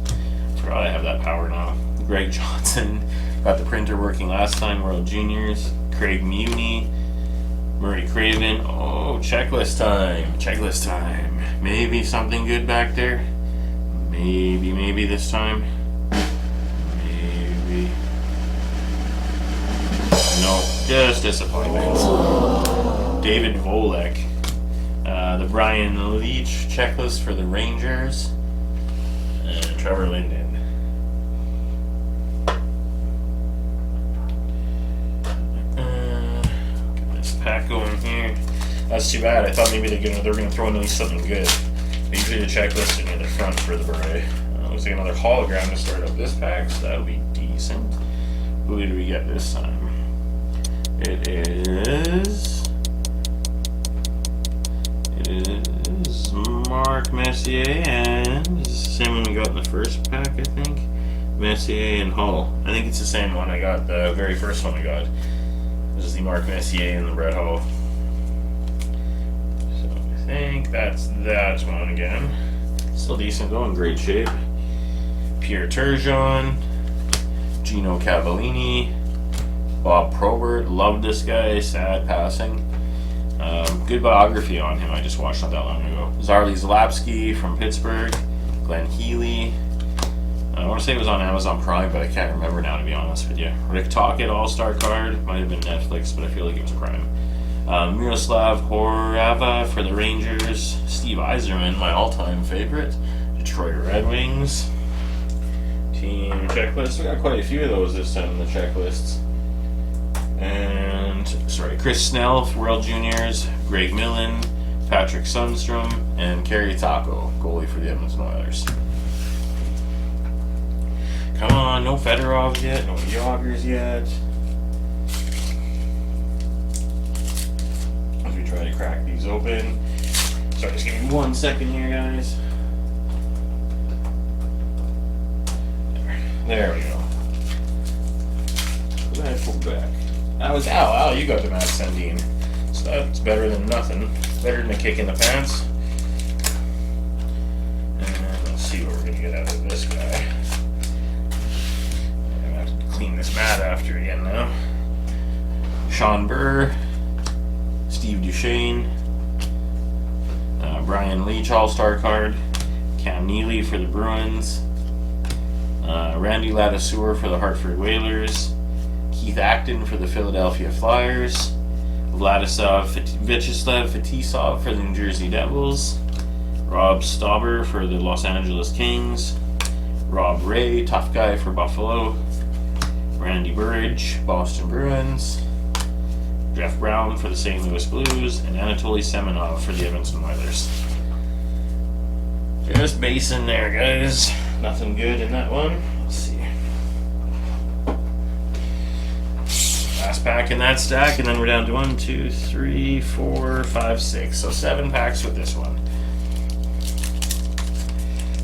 Forgot I have that power now. Greg Johnson. Got the printer working last time. World Juniors. Craig Muni. Murray Craven. Oh, checklist time. Checklist time. Maybe something good back there. Maybe this time. Maybe. No, just disappointments. David Volek. The Brian Leach checklist for the Rangers. And Trevor Linden. Get this pack going here. That's too bad. I thought maybe they were going to throw in at least something good. Usually the checklist is near the front for the beret. Looks like another hologram to start up this pack, so that'll be decent. Who did we get this time? It is Mark Messier, and this is the same one we got in the first pack, I think. Messier and Hull. I think it's the same one I got, the very first one I got. This is the Mark Messier and the Brett Hull. So I think that's that one again. Still decent though, in great shape. Pierre Turgeon, Gino Cavallini, Bob Probert. Loved this guy, sad passing. Good biography on him I just watched not that long ago. Zarli Zalapsky from Pittsburgh, Glenn Healy, I want to say it was on Amazon Prime, but I can't remember now, to be honest with you. Rick Tocchet All-Star card. Might have been Netflix, but I feel like it was Prime. Miroslav Horava for the Rangers. Steve Yzerman, my all-time favorite. Detroit Red Wings. Team checklist. We got quite a few of those this time in the checklists. And, Chris Snell for World Juniors. Greg Millen. Patrick Sundstrom. And Kerry Taco, goalie for the Edmonton Oilers. Come on, no Fedorov yet, no Joggers yet. As we try to crack these open. Sorry, just give me 1 second here, guys. There we go. Let's go back. That was Al, you got the Matt Sandin. So that's better than nothing. Better than a kick in the pants. And let's see what we're going to get out of this guy. Clean this mat after again now. Sean Burr, Steve Duchesne, Brian Leach All-Star card, Cam Neely for the Bruins, Randy Ladouceur for the Hartford Whalers, Keith Acton for the Philadelphia Flyers, Vyacheslav Fetisov for the New Jersey Devils, Rob Stauber for the Los Angeles Kings, Rob Ray, tough guy for Buffalo, Randy Burridge, Boston Bruins, Jeff Brown for the St. Louis Blues, and Anatoly Semenov for the Edmonton Oilers. Just base in there, guys. Nothing good in that one. Let's see. Last pack in that stack, and then we're down to 1, 2, 3, 4, 5, 6. So 7 packs with this one.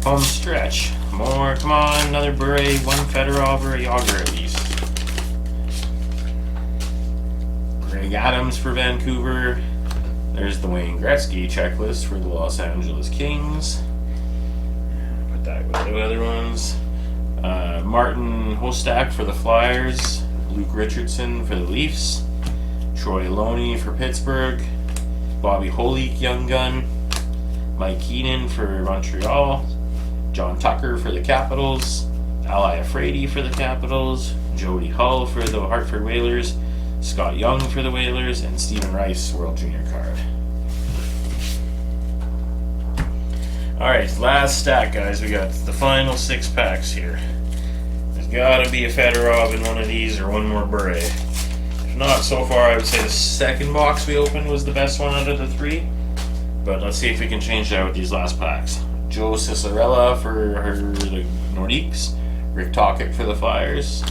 Home stretch. More, come on, another Bure, 1 Fedorov or a Yager at least. Greg Adams for Vancouver. There's the Wayne Gretzky checklist for the Los Angeles Kings. Put that with the other ones. Martin Hostak for the Flyers. Luke Richardson for the Leafs. Troy Loney for Pittsburgh. Bobby Holik, Young Gun. Mike Keenan for Montreal. John Tucker for the Capitals, Ali Afraidy for the Capitals, Jody Hull for the Hartford Whalers, Scott Young for the Whalers, and Stephen Rice World Junior card. Alright, last stack, guys. We got the final 6 packs here. There's gotta be a Fedorov in one of these or one more Bure. If not, so far I would say the second box we opened was the best one out of the 3. But let's see if we can change that with these last packs. Joe Cicerella for the Nordiques, Rick Tocchet for the Flyers,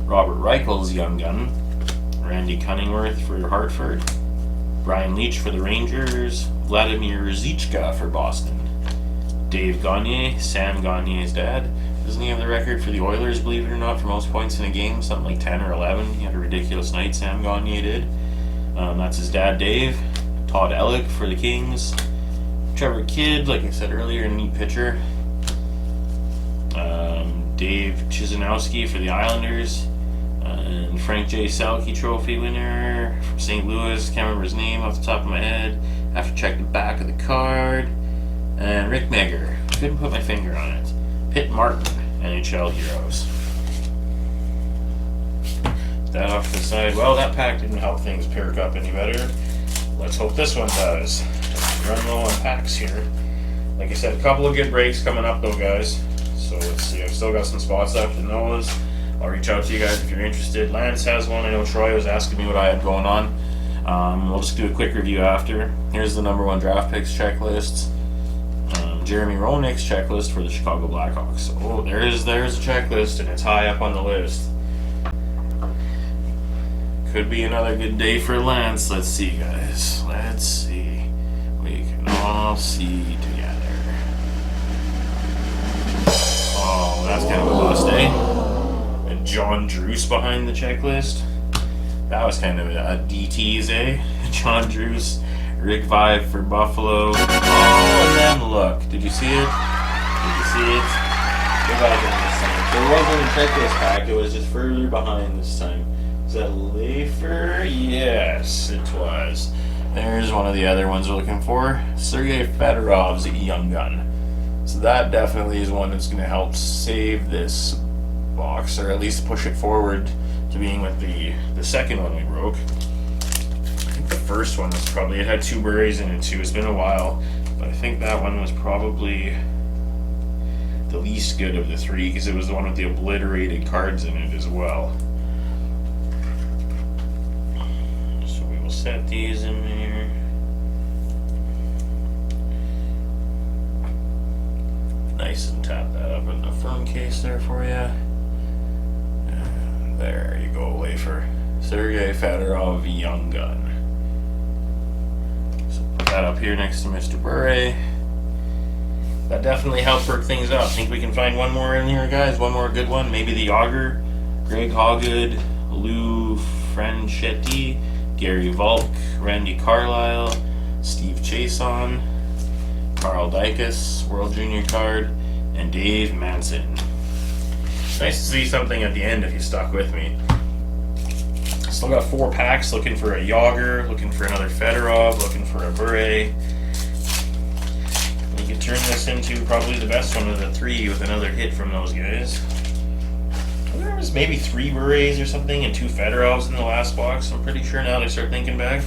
Robert Reichel's Young Gun, Randy Cunningworth for Hartford, Brian Leach for the Rangers, Vladimir Zichka for Boston, Dave Gagne, Sam Gagne's dad. Doesn't he have the record for the Oilers, believe it or not, for most points in a game? Something like 10 or 11. He had a ridiculous night, Sam Gagne did. That's his dad, Dave. Todd Ellick for the Kings. Trevor Kidd, like I said earlier, neat pitcher. Dave Chisinowski for the Islanders. And Frank J. Selke Trophy winner from St. Louis. Can't remember his name off the top of my head. Have to check the back of the card. And Rick Megger. Couldn't put my finger on it. Pitt Martin, NHL Heroes. That off to the side. Well, that pack didn't help things perk up any better. Let's hope this one does. Run low on packs here. Like I said, a couple of good breaks coming up though, guys. So let's see. I've still got some spots left in those. I'll reach out to you guys if you're interested. Lance has one. I know Troy was asking me what I had going on. We'll just do a quick review after. Here's the #1 draft picks checklist. Jeremy Roenick's checklist for the Chicago Blackhawks. Oh, there's a checklist, and it's high up on the list. Could be another good day for Lance. Let's see, guys. Let's see. We can all see together. Oh, that's kind of a bust, eh? And John Druce behind the checklist. That was kind of a DTs, eh? John Druce, Rick Vive for Buffalo. Oh, and then look. Did you see it? Did you see it? Go back in this time. There wasn't a checklist pack. It was just further behind this time. Is that Leifer? Yes, it was. There's one of the other ones we're looking for. Sergei Fedorov's Young Gun. So that definitely is one that's going to help save this box, or at least push it forward to being with the second one we broke. I think the first one was probably, it had 2 berets in it too. It's been a while, but I think that one was probably the least good of the 3 because it was the one with the obliterated cards in it as well. So we will set these in there. Nice, and tap that up in the phone case there for you. And there you go, wafer. Sergei Fedorov Young Gun. So put that up here next to Mr. Bure. That definitely helped perk things up. Think we can find one more in here, guys? One more good one? Maybe the Yager. Greg Hoggood, Lou Franchetti, Gary Volk, Randy Carlisle, Steve Chason, Carl Dicus, World Junior card, and Dave Manson. Nice to see something at the end if you stuck with me. Still got 4 packs, looking for a Yager, looking for another Fedorov, looking for a Bure. We could turn this into probably the best one of the 3 with another hit from those guys. There was maybe 3 Berets or something and 2 Fedorovs in the last box. I'm pretty sure now that I start thinking back.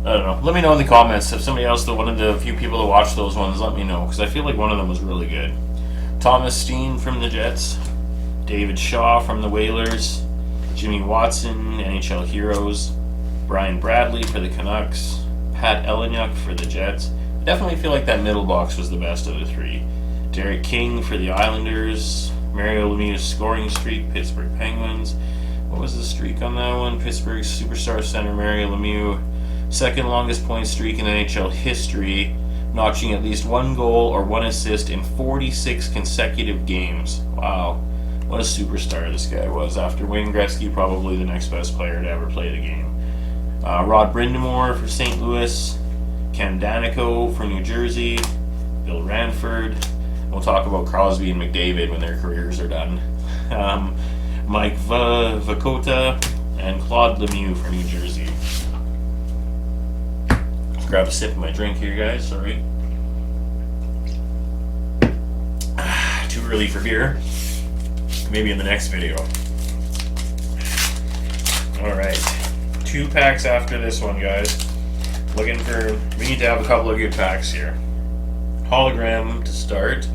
I don't know. Let me know in the comments if somebody else, one of the few people that watched those ones, let me know, because I feel like one of them was really good. Thomas Steen from the Jets, David Shaw from the Whalers, Jimmy Watson, NHL Heroes, Brian Bradley for the Canucks, Pat Eleniuk for the Jets. I definitely feel like that middle box was the best of the 3. Derek King for the Islanders, Mario Lemieux's scoring streak, Pittsburgh Penguins. What was the streak on that one? Pittsburgh superstar center Mario Lemieux. Second longest point streak in NHL history, notching at least 1 goal or 1 assist in 46 consecutive games. Wow, what a superstar this guy was. After Wayne Gretzky, probably the next best player to ever play the game. Rod Brindamore for St. Louis, Ken Danico for New Jersey, Bill Ranford. We'll talk about Crosby and McDavid when their careers are done. Mike Vakota and Claude Lemieux for New Jersey. Grab a sip of my drink here, guys. Sorry. Too early for beer. Maybe in the next video. Alright. 2 packs after this one, guys. Looking for... We need to have a couple of good packs here. Hologram to start.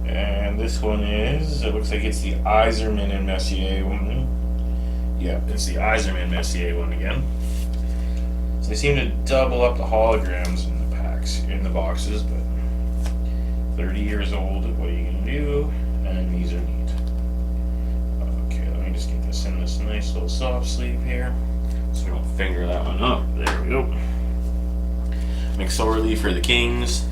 And this one is... It looks like it's the Yzerman and Messier one. Yeah, it's the Yzerman Messier one again. So they seem to double up the holograms in the packs, in the boxes, but 30 years old, what are you going to do? And these are neat. Okay, let me just get this in this nice little soft sleeve here, so we don't finger that one up. There we go. McSorley for the Kings,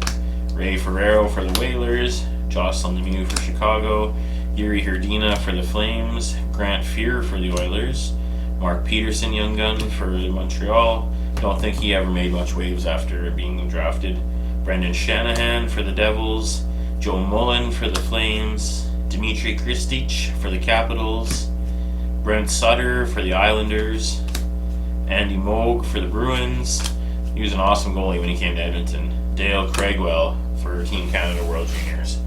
Ray Ferraro for the Whalers, Jocelyn Lemieux for Chicago, Yuri Herdina for the Flames, Grant Fuhr for the Oilers, Mark Peterson Young Gun for Montreal. Don't think he ever made much waves after being drafted. Brendan Shanahan for the Devils, Joe Mullen for the Flames, Dmitry Kristich for the Capitals, Brent Sutter for the Islanders, Andy Moog for the Bruins. He was an awesome goalie when he came to Edmonton. Dale Craigwell for Team Canada World Juniors.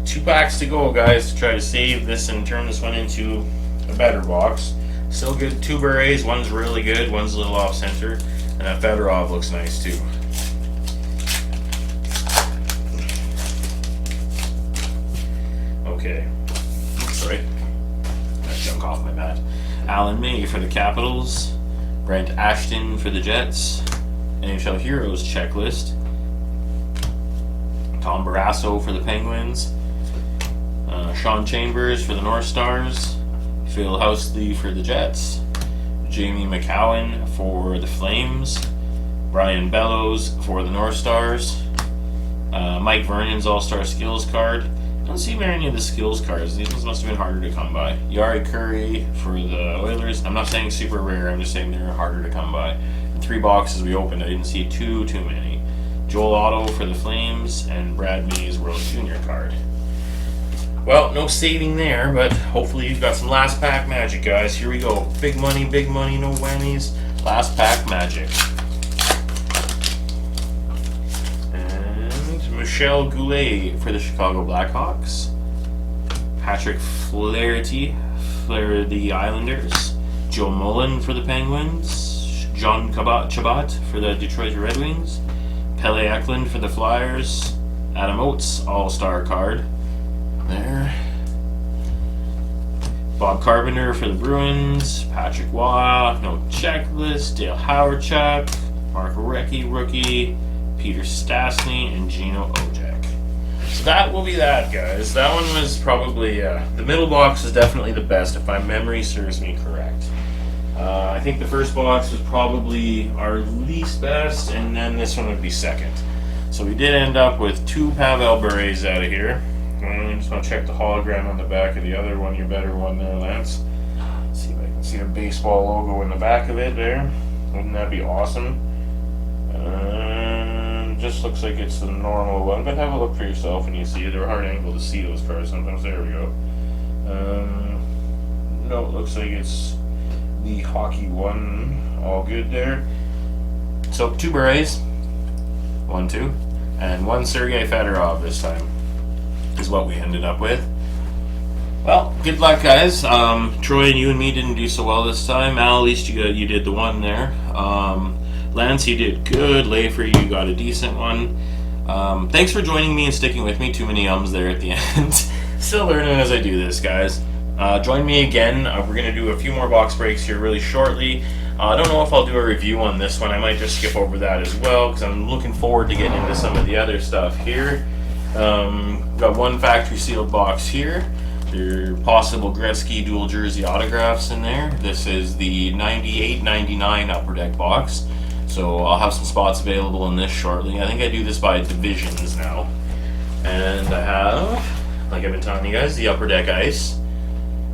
2 packs to go, guys, to try to save this and turn this one into a better box. Still good. 2 Berets, one's really good, one's a little off center. And that Fedorov looks nice too. Okay. Sorry. That junk off my bat. Alan May for the Capitals. Brent Ashton for the Jets. NHL Heroes checklist. Tom Barrasso for the Penguins. Sean Chambers for the North Stars. Phil Housley for the Jets. Jamie McCowan for the Flames, Brian Bellows for the North Stars, Mike Vernon's All-Star Skills card. Don't see very many of the skills cards. These ones must have been harder to come by. Yari Curry for the Oilers. I'm not saying super rare, I'm just saying they're harder to come by. The 3 boxes we opened, I didn't see too many. Joel Otto for the Flames, and Brad May's World Junior card. Well, no saving there, but hopefully you've got some last pack magic, guys. Here we go. Big money, no whammies. Last pack magic. And Michel Goulet for the Chicago Blackhawks. Patrick Flaherty for the Islanders. Joe Mullen for the Penguins. John Chabot for the Detroit Red Wings. Pele Eklund for the Flyers. Adam Oates, All-Star card. There. Bob Carpenter for the Bruins. Patrick Waugh, no checklist. Dale Hawerchuk. Mark Recchi, rookie. Peter Stastny, and Gino Ojek. So that will be that, guys. That one was probably, the middle box is definitely the best, if my memory serves me correct. I think the first box was probably our least best, and then this one would be second. So we did end up with 2 Pavel Bure's out of here. I just want to check the hologram on the back of the other one, your better one there, Lance. See if I can see a baseball logo in the back of it there. Wouldn't that be awesome? Just looks like it's the normal one, but have a look for yourself and you see it. They're hard angle to see those cards sometimes. There we go. No, it looks like it's the hockey one. All good there. So 2 Berets, 1, 2, and 1 Sergei Fedorov this time is what we ended up with. Well, good luck, guys. Troy, you and me didn't do so well this time. Al, at least you did the one there. Lance, you did good. Lafer, you got a decent one. Thanks for joining me and sticking with me. Too many ums there at the end. Still learning as I do this, guys. Join me again. We're going to do a few more box breaks here really shortly. I don't know if I'll do a review on this one. I might just skip over that as well because I'm looking forward to getting into some of the other stuff here. Got 1 factory sealed box here. There are possible Gretzky dual jersey autographs in there. This is the 98-99 Upper Deck box. So I'll have some spots available in this shortly. I think I do this by divisions now. And I have, like I've been telling you guys, the Upper Deck Ice.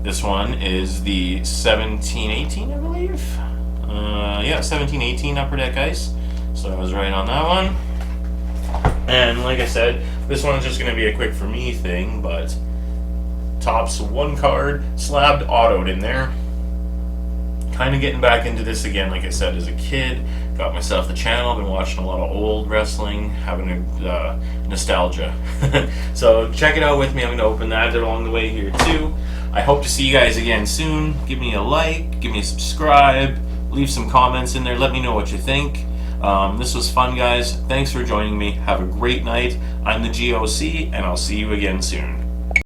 This one is the 17-18, I believe. Yeah, 17-18 Upper Deck Ice. So I was right on that one. And like I said, this one's just going to be a quick for me thing, but Topps 1 card, slabbed autoed in there. Kind of getting back into this again, like I said, as a kid. Got myself the channel, been watching a lot of old wrestling, having a nostalgia. So check it out with me. I'm going to open that along the way here too. I hope to see you guys again soon. Give me a like, give me a subscribe, leave some comments in there, let me know what you think. This was fun, guys. Thanks for joining me. Have a great night. I'm the GOC, and I'll see you again soon.